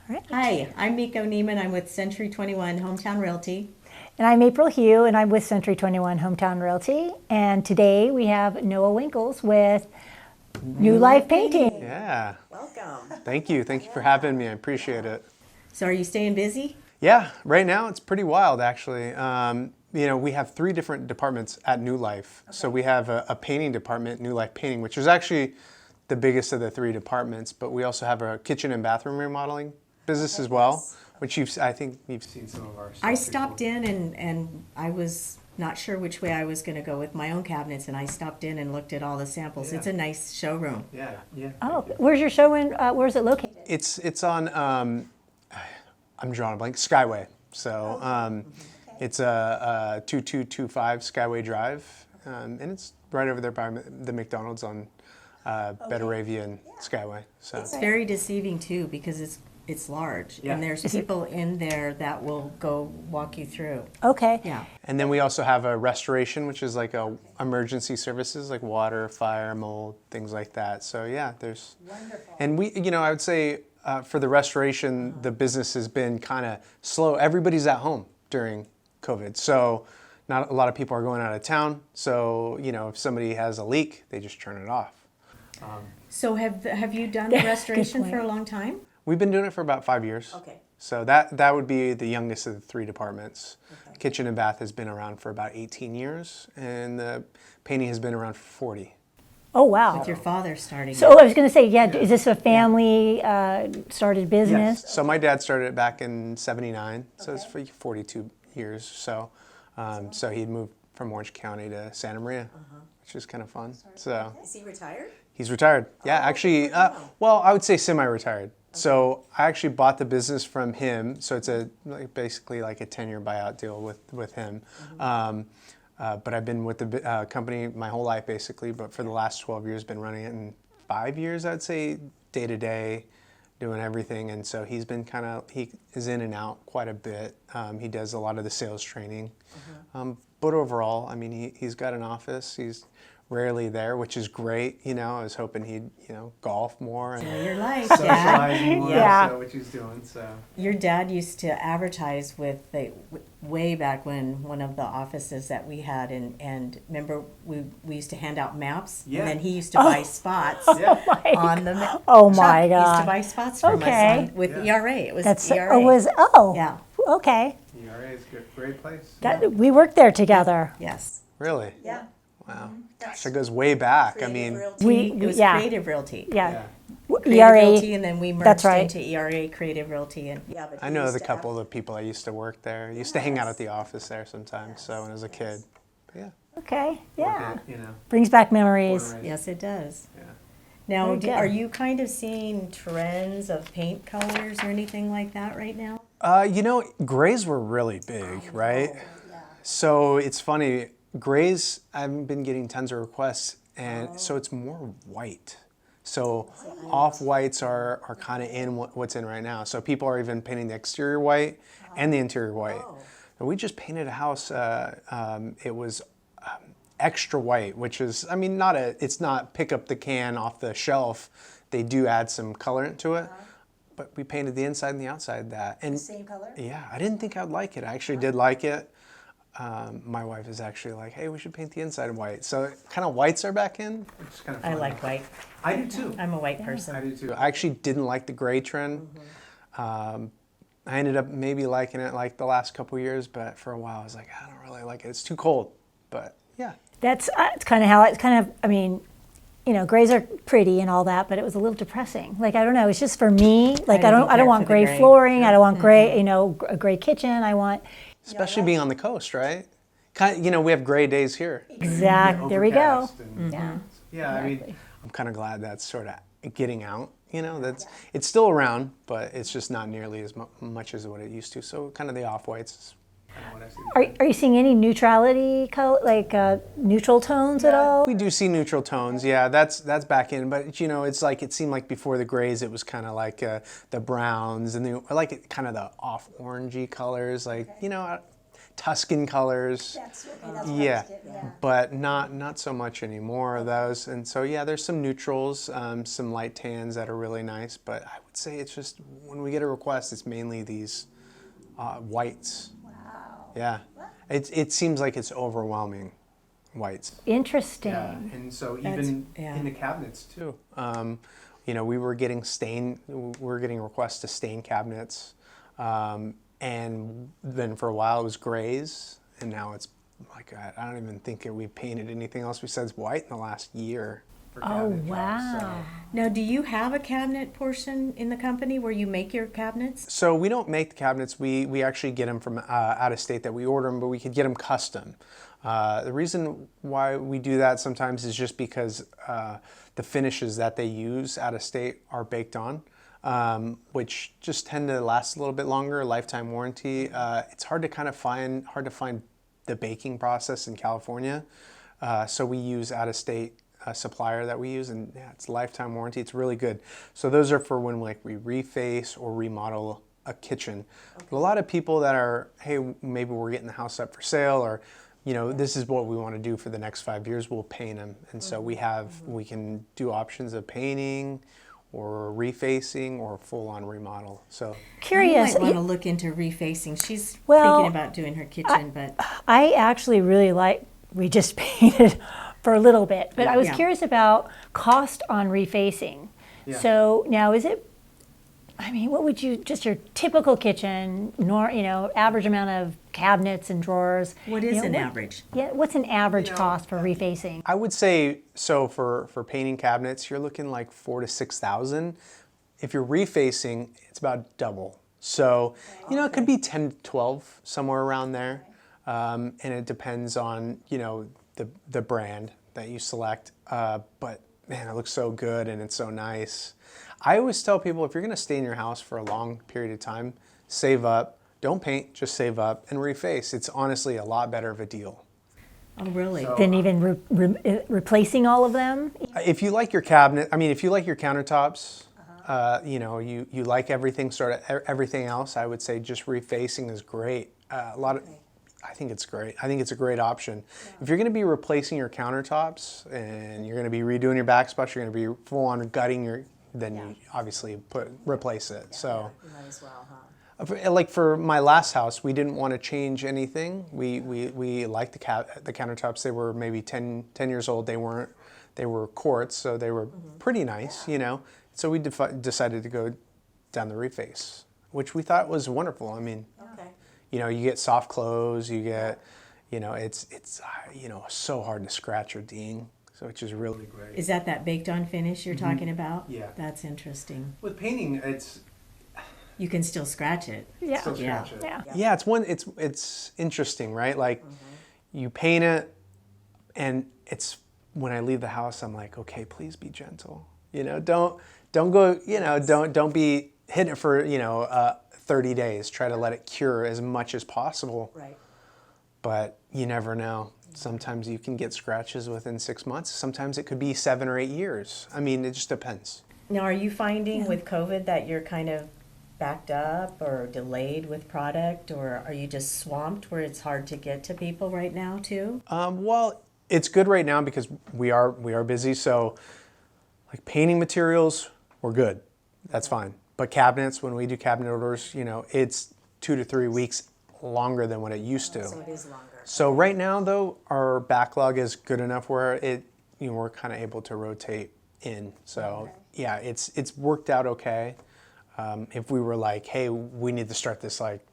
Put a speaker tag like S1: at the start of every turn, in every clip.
S1: right.
S2: Hi, I'm Miko Neiman. I'm with Century 21 Hometown Realty.
S1: And I'm April Hugh, and I'm with Century 21 Hometown Realty. And today we have Noah Winkles with New Life Painting.
S3: Yeah.
S2: Welcome.
S3: Thank you. Thank you for having me. I appreciate it.
S2: So are you staying busy?
S3: Yeah, right now it's pretty wild actually. We have 3 different departments at New Life. Okay. So we have a painting department, New Life Painting, which is actually the biggest of the 3 departments, but we also have a kitchen and bathroom remodeling business as well, which I think you've seen some of our stuff.
S2: I stopped in and I was not sure which way I was going to go with my own cabinets, and I stopped in and looked at all the samples. Yeah. It's a nice showroom.
S3: Yeah, yeah.
S1: Oh, where's your showroom? Where's it located?
S3: It's on, I'm drawing a blank, Skyway. So it's a 2225 Skyway Drive, and it's right over there by the McDonald's on Betaravia and Skyway. So
S2: It's very deceiving too because it's large, and there's people in there that will go walk you through.
S1: Okay.
S2: Yeah.
S3: And then we also have a restoration, which is like a emergency services like water, fire, mold, things like that. So yeah, there's. Wonderful. And we, I would say for the restoration, the business has been kind of slow. Everybody's at home during COVID, so not a lot of people are going out of town. So if somebody has a leak, they just turn it off.
S2: So have you done restoration for a long time?
S3: We've been doing it for about 5 years.
S2: Okay.
S3: So that would be the youngest of the 3 departments. Okay. Kitchen and bath has been around for about 18 years, and the painting has been around for 40.
S1: Oh, wow.
S2: With your father starting.
S1: So I was going to say, is this a family started business?
S3: Yes. So my dad started it back in '79, so it's for 42 years. So he'd moved from Orange County to Santa Maria, which is kind of fun. So
S2: Is he retired?
S3: he's retired. Yeah, actually, well, I would say semi-retired. So I actually bought the business from him. So it's basically like a 10-year buyout deal with him. But I've been with the company my whole life basically. But for the last 12 years, been running it. In 5 years, I'd say day to day, doing everything. And so he's been he is in and out quite a bit. He does a lot of the sales training. But overall, I mean, he's got an office. He's rarely there, which is great. I was hoping he'd, golf more and
S2: Your life,
S3: socialize more,
S1: Yeah.
S3: so, which he's doing. So
S2: Your dad used to advertise with way back when one of the offices that we had, and remember we used to hand out maps,
S3: Yeah.
S2: and then he used to buy spots on the truck.
S1: Oh my
S2: He used
S1: God.
S2: to buy spots from
S1: Okay.
S2: us with ERA. It was
S1: That's
S2: ERA. Yeah.
S1: Okay.
S3: ERA is a great place.
S1: We worked there together.
S2: Yes.
S3: Really?
S2: Yeah.
S3: Wow. Gosh, it goes way back. I mean,
S2: It was
S1: yeah.
S2: Creative Realty.
S1: Yeah.
S2: Creative
S1: ERA.
S2: Realty, and then we merged
S1: That's right.
S2: into ERA Creative Realty, and
S3: I know the couple of people that used to work there. Used to hang out at the office there sometimes. So when I was a kid, but yeah.
S1: Okay. Yeah.
S3: Okay,
S1: Brings back memories.
S2: yes, it does.
S3: Yeah.
S2: Now,
S1: Very good.
S2: are you kind of seeing trends of paint colors or anything like that right now?
S3: Grays were really big, right? So it's funny. Grays, I've been getting tons of requests, and so it's more white. So off-whites are kind of in what's in right now. So people are even painting the exterior white and the interior white. And we just painted a house, it was extra white, which is, I mean, it's not pick up the can off the shelf. They do add some colorant to it. But we painted the inside and the outside that. And
S2: The same color?
S3: yeah, I didn't think I'd like it. I actually did like it. My wife is actually like, hey, we should paint the inside white. So kind of whites are back in. It's kind of
S2: I like white.
S3: I do too.
S2: I'm a white person.
S3: I do too. I actually didn't like the gray trend. I ended up maybe liking it like the last couple years, but for a while I was like, I don't really like it. It's too cold. But yeah.
S1: That's it's kind of how it's kind of. I mean, grays are pretty and all that, but it was a little depressing. Like I don't know. It's just for me. Like I don't want gray flooring. I don't want gray. A gray kitchen. I want.
S3: Especially being on the coast, right? Kind of, we have gray days here.
S1: Exactly. There we go.
S3: Yeah. Yeah. I mean, I'm kind of glad that's sort of getting out. It's still around, but it's just not nearly as much as what it used to. So kind of the off-whites is kind of what I see.
S1: Are you seeing any neutrality, neutral tones at all?
S3: We do see neutral tones. Yeah, that's back in. But it's like it seemed like before the grays, it was kind of like the browns and kind of the off orangey colors. Like Tuscan colors.
S1: That's
S3: Yeah, but not so much anymore of those. And so yeah, there's some neutrals, some light tans that are really nice. But I would say it's just when we get a request, it's mainly these whites.
S1: Wow.
S3: Yeah, it seems like it's overwhelming whites.
S1: Interesting.
S3: Yeah, and so
S2: That's-
S3: even
S2: yeah.
S3: in the cabinets too. You know, we were getting requests to stain cabinets, and then for a while it was grays, and now it's like I don't even think we've painted anything else besides white in the last year. For
S1: Oh,
S3: cabinet jobs,
S1: wow.
S2: Now, do you have a cabinet portion in the company where you make your cabinets?
S3: So we don't make the cabinets. We actually get them from out of state that we order them, but we could get them custom. The reason why we do that sometimes is just because the finishes that they use out of state are baked on, which just tend to last a little bit longer, lifetime warranty. It's hard to find the baking process in California, so we use out of state supplier that we use, and yeah, it's lifetime warranty. It's really good. So those are for when like we reface or remodel a kitchen. A lot of people that are, hey, maybe we're getting the house up for sale, or you know, this is what we want to do for the next 5 years, we'll paint them. And so we can do options of painting or refacing or full-on remodel. So
S1: Curious.
S2: You might want to look into refacing. She's
S1: Well,
S2: thinking about doing her kitchen, but
S1: I actually really like, we just painted for a little bit, but I was
S2: Yeah.
S1: curious about cost on refacing.
S3: Yeah.
S1: So now is it, I mean, what would you, just your typical kitchen, average amount of cabinets and drawers?
S2: what is an average?
S1: Yeah, what's an average cost for refacing?
S3: I would say, so for painting cabinets, you're looking like 4,000 to 6,000. If you're refacing, it's about double. So, you know, it could be 10 to 12, somewhere around there. And it depends on, you know, the brand that you select. But man, it looks so good and it's so nice. I always tell people, if you're going to stay in your house for a long period of time, save up. Don't paint, just save up and reface. It's honestly a lot better of a deal.
S2: Oh, really?
S1: Than even replacing all of them?
S3: If you like your cabinet, I mean, if you like your countertops, you know, you like everything, everything else, I would say just refacing is great. I think it's great. I think it's a great option. Yeah. If you're going to be replacing your countertops and you're going to be redoing your backsplash, you're going to be full on gutting then you obviously replace it. So,
S2: you might as well, huh?
S3: Like for my last house, we didn't want to change anything. We liked the countertops. They were maybe 10 years old. They were quartz, so they were pretty nice, you know. So we decided to go down the reface, which we thought was wonderful. I mean, you know, you get soft close, you get, you know, it's you know, so hard to scratch or ding, so which is really great.
S2: Is that baked on finish you're talking about?
S3: Yeah.
S2: That's interesting.
S3: With painting, it's
S2: You can still scratch it.
S1: Yeah.
S3: still scratch it.
S1: Yeah.
S3: Yeah, it's interesting, right? Like you paint it, and it's when I leave the house, I'm like, okay, please be gentle. You know, don't go. You know, don't be hitting it for 30 days. Try to let it cure as much as possible.
S2: Right.
S3: But you never know. Sometimes you can get scratches within 6 months. Sometimes it could be 7 or 8 years. I mean, it just depends.
S2: Now, are you finding with COVID that you're kind of backed up or delayed with product, or are you just swamped where it's hard to get to people right now too?
S3: Well, it's good right now because we are busy. So, like painting materials, we're good. That's fine. But cabinets, when we do cabinet orders, you know, it's 2 to 3 weeks longer than what it used to.
S2: So it is longer.
S3: So right now, though, our backlog is good enough where we're kind of able to rotate in. So yeah, it's worked out okay. If we were like, hey, we need to start this like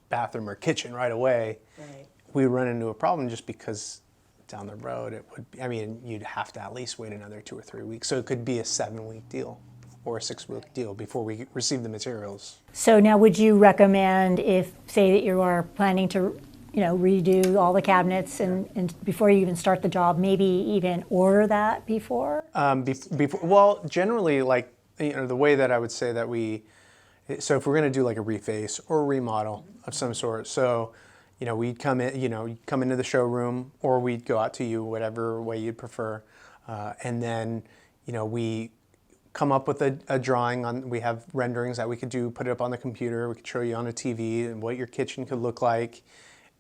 S3: bathroom or kitchen right away, we run into a problem just because down the road it would be, I mean, you'd have to at least wait another 2 or 3 weeks. So it could be a 7-week deal or a 6-week deal before we receive the materials.
S1: So now would you recommend, if, say that you are planning to, redo all the cabinets and before you even start the job, maybe even order that before?
S3: Before, well, generally, like, the way that I would say that so if we're going to do like a reface or a remodel of some sort, so, we'd come in, you'd come into the showroom, or we'd go out to you, whatever way you'd prefer, and then, we come up with a drawing we have renderings that we could do, put it up on the computer, we could show you on a TV and what your kitchen could look like.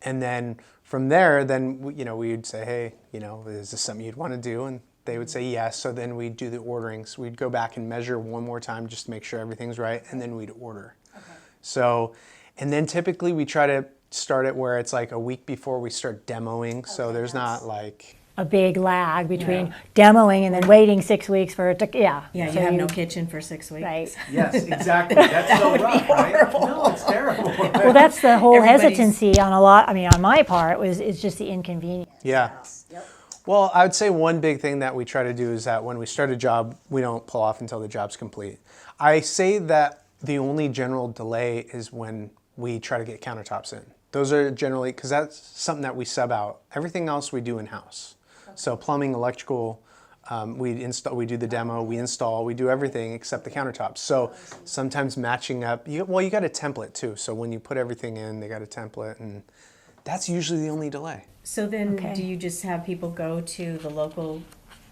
S3: And then from there, then we'd say, hey, is this something you'd want to do? And they would say yes. So then we'd do the ordering. So we'd go back and measure one more time just to make sure everything's right, and then we'd order. Okay. So, and then typically we try to start it where it's like a week before we start demoing. So there's not like
S1: a big lag between demoing and then waiting 6 weeks for it to,
S2: Yeah,
S1: so
S2: you have no kitchen for 6 weeks.
S1: Right.
S3: Yes, exactly. That's so rough, right? No, it's terrible.
S1: Well, that's the whole
S2: Everybody's-
S1: hesitancy on on my part it's just the inconvenience.
S3: Yeah.
S2: Yep.
S3: Well, I would say one big thing that we try to do is that when we start a job, we don't pull off until the job's complete. I say that the only general delay is when we try to get countertops in. Those are generally, because that's something that we sub out. Everything else we do in-house. So plumbing, electrical, we do the demo, we install, we do everything except the countertops. So sometimes matching up, you got a template too. So when you put everything in, they got a template, and that's usually the only delay.
S2: So then,
S1: Okay.
S2: do you just have people go to the local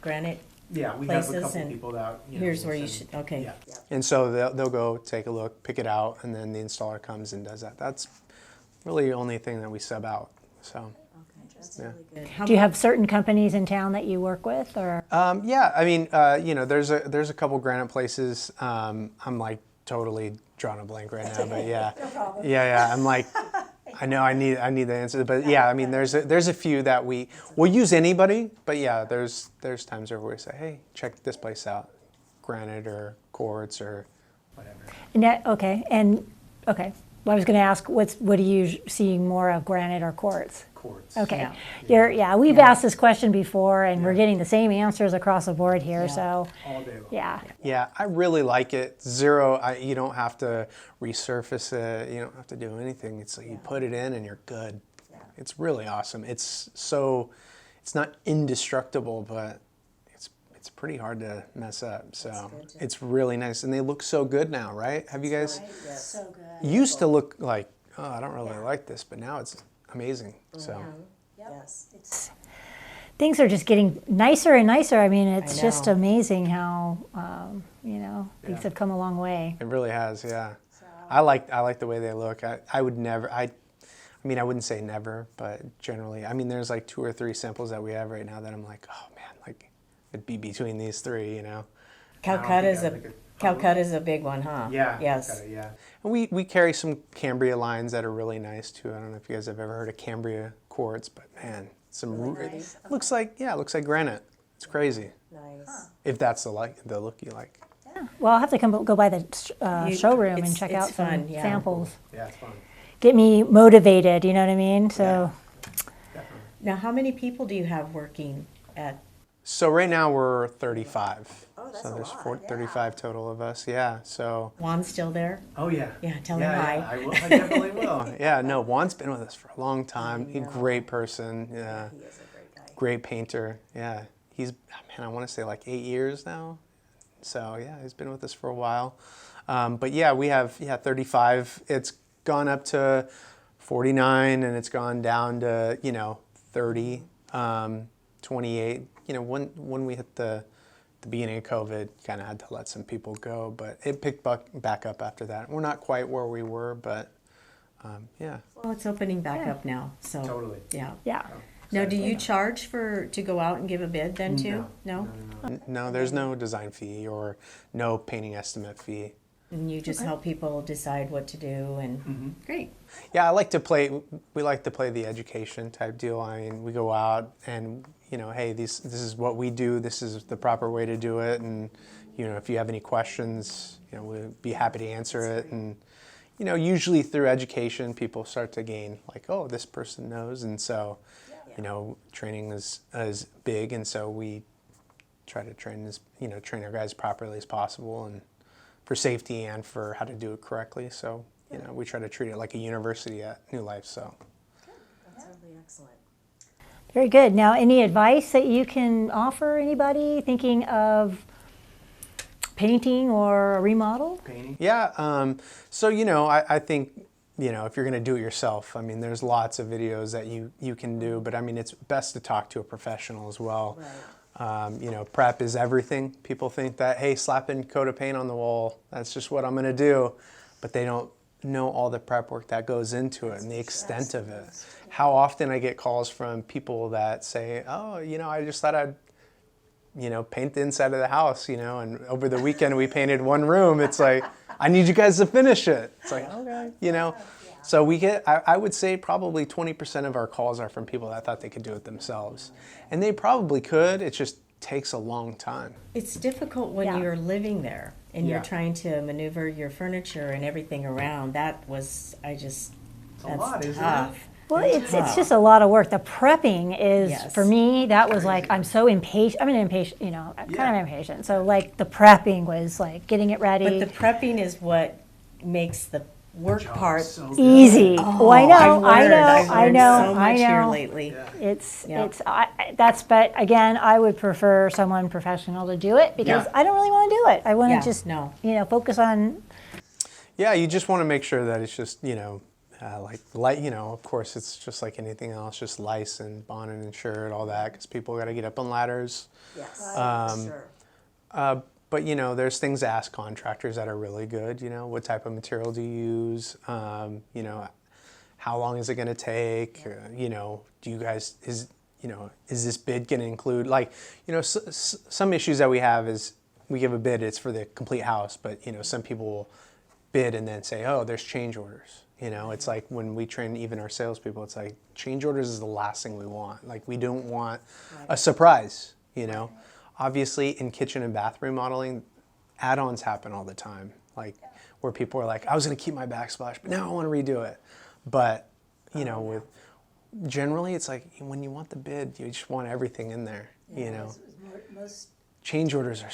S2: Granite?
S3: Yeah, we
S2: Places
S3: have a couple
S2: and
S3: people that,
S2: Here's where you should, okay.
S3: Yeah. And so they'll go take a look, pick it out, and then the installer comes and does that. That's really the only thing that we sub out. So.
S2: That's
S3: Yeah.
S2: really good. How
S1: Do you have certain companies in town that you work with, or?
S3: Yeah, I mean, there's a couple Granite places. I'm like totally drawing a blank right now, but yeah, yeah. I'm like, I know I need the answer, but yeah, I mean, there's a few that we'll use anybody, but yeah, there's times where we say, hey, check this place out, Granite or Quartz or whatever.
S1: Okay. Well, I was going to ask, what are you seeing more of, Granite or Quartz?
S3: Quartz.
S1: Okay.
S2: Yeah.
S1: We've asked this question before, and we're
S3: Yeah.
S1: getting the same answers across the board here.
S2: Yeah.
S1: So,
S3: All day long.
S1: yeah.
S3: Yeah, I really like it. Zero, you don't have to resurface it. You don't have to do anything. It's like you put it in and you're good.
S2: Yeah.
S3: It's really awesome. It's not indestructible, but it's pretty hard to mess up. So
S2: good too.
S3: it's really nice, and they look so good now, right? Have you guys
S2: Yes.
S1: So good.
S3: used to look like, oh, I don't really like this, but now it's amazing. So
S2: Yes.
S1: Things are just getting nicer and nicer. I mean, it's
S2: I
S1: just
S2: know.
S1: amazing how things
S3: Yeah.
S1: have come a long way.
S3: it really has, yeah. I like the way they look. I would never. I mean, I wouldn't say never, but generally, I mean, there's like 2 or 3 samples that we have right now that I'm like, oh man, like it'd be between these 3,
S2: Calcutta is a big one, huh?
S3: Yeah.
S2: Yes.
S3: Yeah. And we carry some Cambria lines that are really nice too. I don't know if you guys have ever heard of Cambria quartz, but man, it looks like granite. It's crazy.
S2: Nice.
S3: If that's the look you like.
S1: Well, I'll have to go by the showroom and
S2: it's-
S1: check
S2: it's
S1: out some
S2: fun, yeah.
S1: samples.
S3: Yeah, it's fun.
S1: Get me motivated. You know what I mean? So.
S3: Definitely.
S2: Now, how many people do you have working at?
S3: So right now we're 35.
S2: Oh, that's
S3: so
S2: a
S3: there's
S2: lot, yeah.
S3: 35 total of us. Yeah. So.
S2: Juan's still there?
S3: Oh yeah.
S2: Yeah, tell him hi.
S3: I will. I definitely will. Yeah. No, Juan's been with us for a long time. He's a great person. Yeah.
S2: He is a great guy.
S3: Great painter. Yeah. He's I want to say like 8 years now. So yeah, he's been with us for a while. But yeah, we have 35. It's gone up to 49, and it's gone down to 30, 28. When we hit the beginning of COVID, kind of had to let some people go, but it picked back up after that. We're not quite where we were, but yeah.
S2: Well, it's opening back up now, so.
S3: Totally.
S2: Yeah.
S1: Yeah.
S2: Now, do you charge to go out and give a bid then too? No?
S3: No, there's no design fee or no painting estimate fee.
S2: And you just help people decide what to do and, great.
S3: Yeah, we like to play the education type deal. I mean, we go out and, hey, this is what we do. This is the proper way to do it. And, if you have any questions, we'd be happy to answer it. And, usually through education, people start to gain like, oh, this person knows. And so, training is big. And so we try to train our guys properly as possible and for safety and for how to do it correctly. So, we try to treat it like a university at New Life. So.
S2: That's really excellent.
S1: Very good. Now, any advice that you can offer anybody thinking of painting or a remodel?
S3: Painting. Yeah. So, I think, if you're going to do it yourself, I mean, there's lots of videos that you can do, but I mean, it's best to talk to a professional as well.
S2: Right.
S3: Prep is everything. People think that, hey, slapping coat of paint on the wall, that's just what I'm going to do. But they don't know all the prep work that goes into it and the extent of it. How often I get calls from people that say, oh, you know, I just thought I'd, you know, paint the inside of the house, you know, and over the weekend we painted one room. It's like, I need you guys to finish it. It's like, okay, you know. So we get, I would say probably 20% of our calls are from people that thought they could do it themselves. And they probably could, it just takes a long time.
S2: It's difficult when
S1: Yeah.
S2: you're living there and
S3: Yeah.
S2: you're trying to maneuver your furniture and everything around. That was, that's
S3: lot, isn't it?
S2: tough.
S1: Well, it's just a lot of work. The prepping is,
S2: Yes.
S1: for me, that was like, I'm so impatient. I'm an impatient, you know, I'm kind of impatient. So like the prepping was like getting it ready.
S2: But the prepping is what makes the work part
S1: Easy. Oh, I know,
S2: I've learned so
S1: I
S2: much here
S1: know.
S2: lately. Yeah.
S1: But again, I would prefer someone professional to do it because
S3: Yeah.
S1: I don't really want to do it. I want to
S2: Yeah,
S1: just,
S2: no.
S1: you know, focus on,
S3: Yeah, you just want to make sure that it's just, you know, you know, of course, it's just like anything else, just licensed, bonded, insured, all that, because people got to get up on ladders.
S2: Yes, sure.
S3: But, you know, there's things to ask contractors that are really good, you know, what type of material do you use? You know, how long is it going to take? You know, do you guys, is this bid going to include, like, you know, some issues that we have is we give a bid, it's for the complete house, but, you know, some people will bid and then say, oh, there's change orders. You know, it's like when we train even our salespeople, it's like change orders is the last thing we want. Like we don't want a surprise, you know. Obviously in kitchen and bath remodeling, add-ons happen all the time. Like where people are like, I was gonna keep my backsplash, but now I wanna redo it. But, you know, with generally it's like when you want the bid, you just want everything in there, you know. Change orders are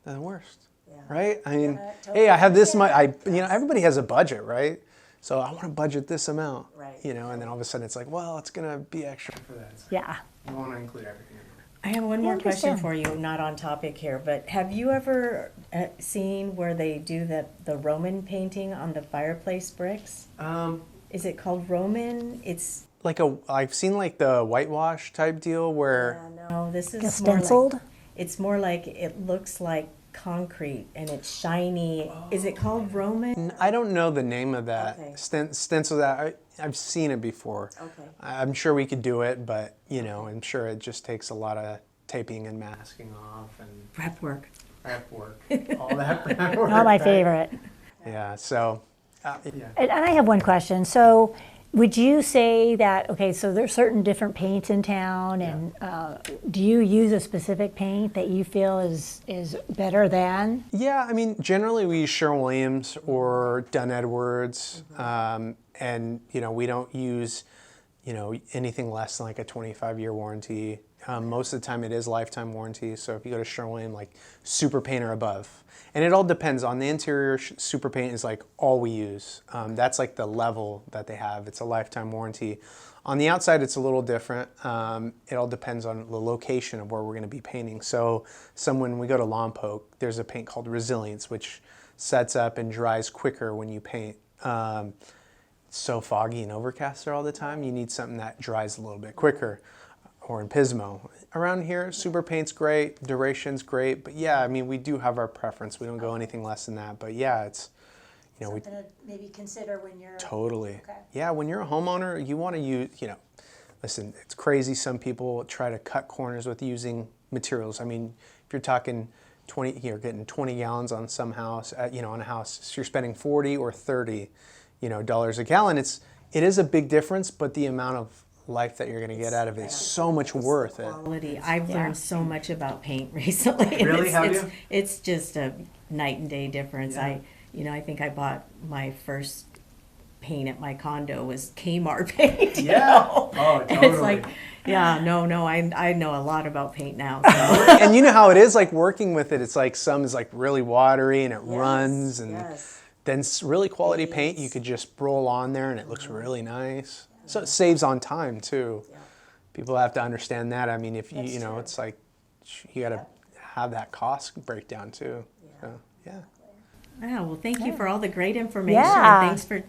S3: they're the worst. Right? I mean, hey, I have this much, you know, everybody has a budget, right? So I want to budget this amount,
S2: Right.
S3: you know, and then all of a sudden it's like, well, it's going to be extra for that. It's like,
S1: yeah.
S3: you want to include everything in
S2: I have one more question
S1: understand.
S2: for you, not on topic here, but have you ever seen where they do the Roman painting on the fireplace bricks?
S3: there.
S2: Is it called Roman? It's
S3: Like I've seen like the whitewash type deal where,
S2: no, this is
S1: Like
S2: more
S1: stenciled?
S2: like, it's more like it looks like concrete and it's shiny. Is it called Roman?
S3: I don't know the name of that
S2: Okay.
S3: stencil that I've seen it before.
S2: Okay.
S3: I'm sure we could do it, but you know, I'm sure it just takes a lot of taping and masking off and
S2: Prep work.
S3: prep work, all that prep work.
S1: Not my
S3: right?
S1: favorite.
S3: Yeah, so, yeah.
S1: And I have one question. So would you say that, okay, so there's certain different paints in town, and do you use a specific paint that you feel is better than?
S3: Yeah, I mean, generally we use Sherwin-Williams or Dunn Edwards, and you know, we don't use, you know, anything less than like a 25-year warranty. Most of the time it is lifetime warranty. So if you go to Sherwin, like super paint or above, and it all depends on the interior. Super paint is like all we use. That's like the level that they have. It's a lifetime warranty. On the outside, it's a little different. It all depends on the location of where we're going to be painting. So when we go to Lompoc, there's a paint called Resilience, which sets up and dries quicker when you paint. It's so foggy and overcast there all the time. You need something that dries a little bit quicker. Or in Pismo. Around here, super paint's great, duration's great, but yeah, I mean, we do have our preference. We don't go anything less than that, but yeah, it's, you know, we
S1: Something to maybe consider when you're...
S3: totally.
S1: Okay.
S3: Yeah, when you're a homeowner, you want to use, you know, listen, it's crazy. Some people try to cut corners with using materials. I mean, if you're talking 20, you're getting 20 gallons on some house, you know, on a house, so you're spending 40 or 30, you know, dollars a gallon. It is a big difference, but the amount of life that you're going to get out of it is so much worth it.
S2: Quality. I've learned so much about paint recently.
S3: Really? Have you?
S2: It's just a night and day difference.
S3: Yeah.
S2: I think I bought my first paint at my condo was Kmart paint. you
S3: Yeah.
S2: know?
S3: Oh,
S2: And it's
S3: totally.
S2: like, I know a lot about paint now. So.
S3: And you know how it is, like working with it, it's like some is like really watery and it runs, and then really quality paint you could just roll on there and it looks really nice. So it saves on time too. People have to understand that. I mean, if you know, it's like you got to have that cost breakdown too. So, yeah.
S2: Well, thank you for all the great information.
S1: Yeah.
S2: And thanks for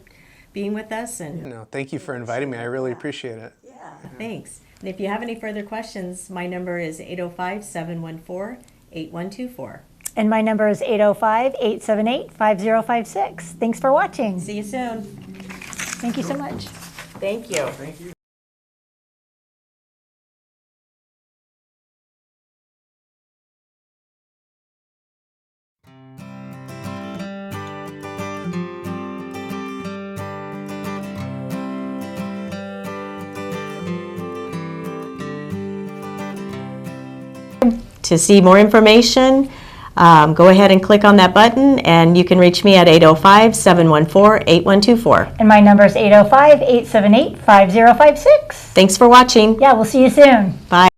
S2: being with us. And
S3: No, thank you for inviting me. I really appreciate it.
S2: thanks. And if you have any further questions, my number is 805-714-8124.
S1: And my number is 805-878-5056. Thanks for watching.
S2: See you soon.
S1: Thank you so much.
S2: Thank you.
S3: Thank you.
S2: To see more information, go ahead and click on that button, and you can reach me at 805-714-8124.
S1: And my number is 805-878-5056.
S2: Thanks for watching.
S1: Yeah, we'll see you soon.
S2: Bye.